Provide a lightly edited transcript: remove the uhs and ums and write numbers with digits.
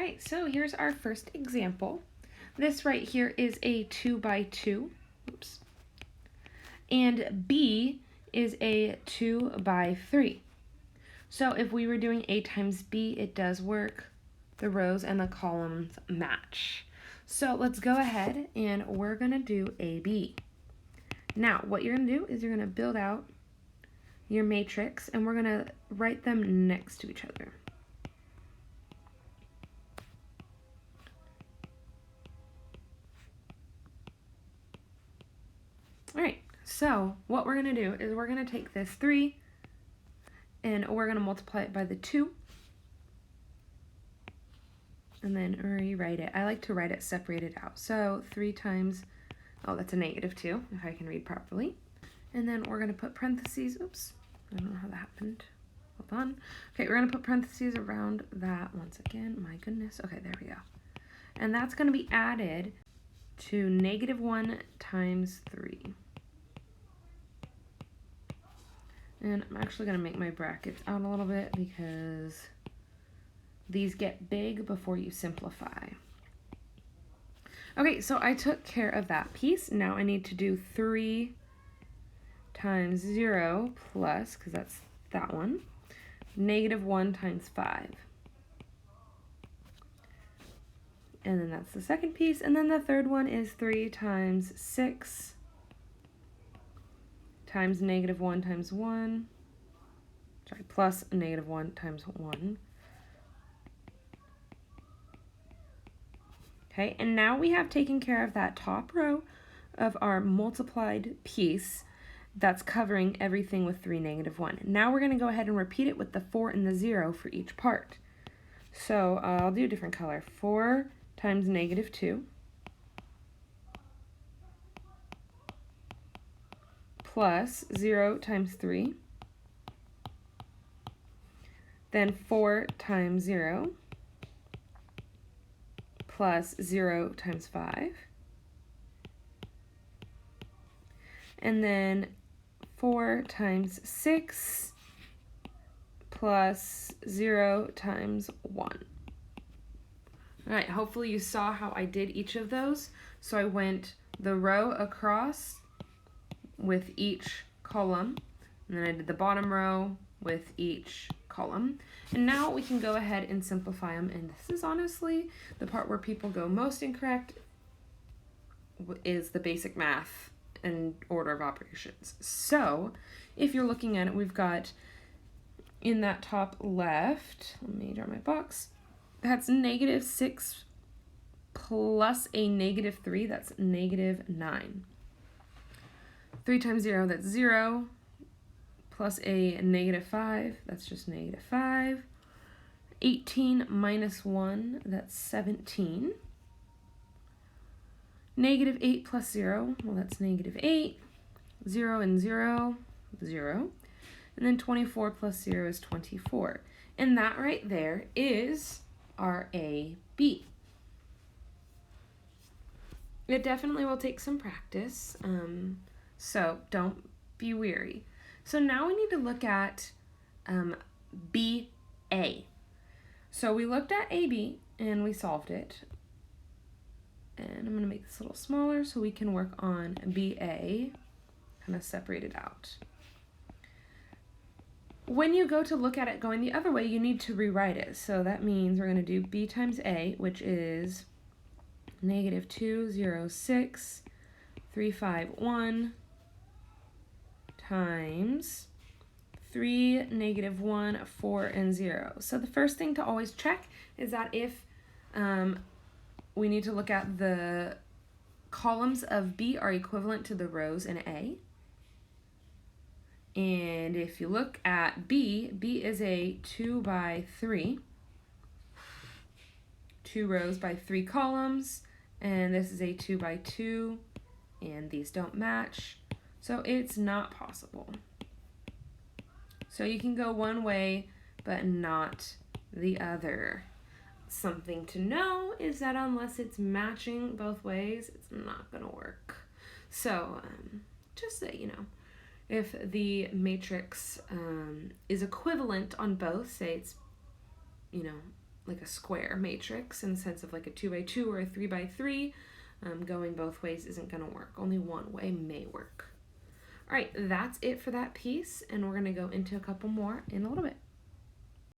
right, so here's our first example. This right here is a 2 by 2. Oops. And B is a 2 by 3. So if we were doing A times B, it does work. The rows and the columns match. So let's go ahead and we're going to do AB. Now, what you're going to do is you're going to build out your matrix, and we're going to write them next to each other. All right, so what we're going to do is we're going to take this 3 and we're going to multiply it by the 2 and then rewrite it. I like to write it separated out. So 3 times, oh, that's a -2 if I can read properly. And then we're going to put parentheses. Oops, I don't know how that happened. Hold on. Okay, we're going to put parentheses around that once again. My goodness. Okay, there we go. And that's going to be added to -1 times 3. And I'm actually going to make my brackets out a little bit because these get big before you simplify. Okay, so I took care of that piece. Now I need to do 3 times 0 plus, because that's that one, -1 times 5. And then that's the second piece. And then the third one is 3 times 6 times -1 times 1. Sorry, plus -1 times 1. Okay, and now we have taken care of that top row of our multiplied piece that's covering everything with 3 -1. Now we're going to go ahead and repeat it with the 4 and the 0 for each part. So I'll do a different color. 4 times -2 plus 0 times 3, then 4 times 0 plus 0 times 5, and then 4 times 6 plus 0 times 1. All right, hopefully you saw how I did each of those. So I went the row across with each column, and then I did the bottom row with each column. And now we can go ahead and simplify them. And this is honestly the part where people go most incorrect, is the basic math and order of operations. So if you're looking at it, we've got in that top left, let me draw my box, that's -6 plus a -3, that's -9. 3 times 0, that's 0, plus a -5, that's just -5. 18 minus 1, that's 17. -8 plus 0, well, that's -8. 0 and 0, 0. And then 24 plus 0 is 24. And that right there is our AB. It definitely will take some practice, so don't be weary. So now we need to look at BA. So we looked at AB and we solved it. And I'm going to make this a little smaller so we can work on BA, kind of separate it out. When you go to look at it going the other way, you need to rewrite it. So that means we're going to do B times A, which is -206, 351 times 3, -1, 4, and 0. So the first thing to always check is that if we need to look at the columns of B are equivalent to the rows in A. And if you look at B, B is a 2 by 3. 2 rows by 3 columns. And this is a 2 by 2. And these don't match. So it's not possible. So you can go one way, but not the other. Something to know is that unless it's matching both ways, it's not going to work. So just so you know, if the matrix is equivalent on both, say it's, like a square matrix in the sense of like a 2x2 or a 3x3. Going both ways isn't going to work. Only one way may work. All right, that's it for that piece, and we're going to go into a couple more in a little bit.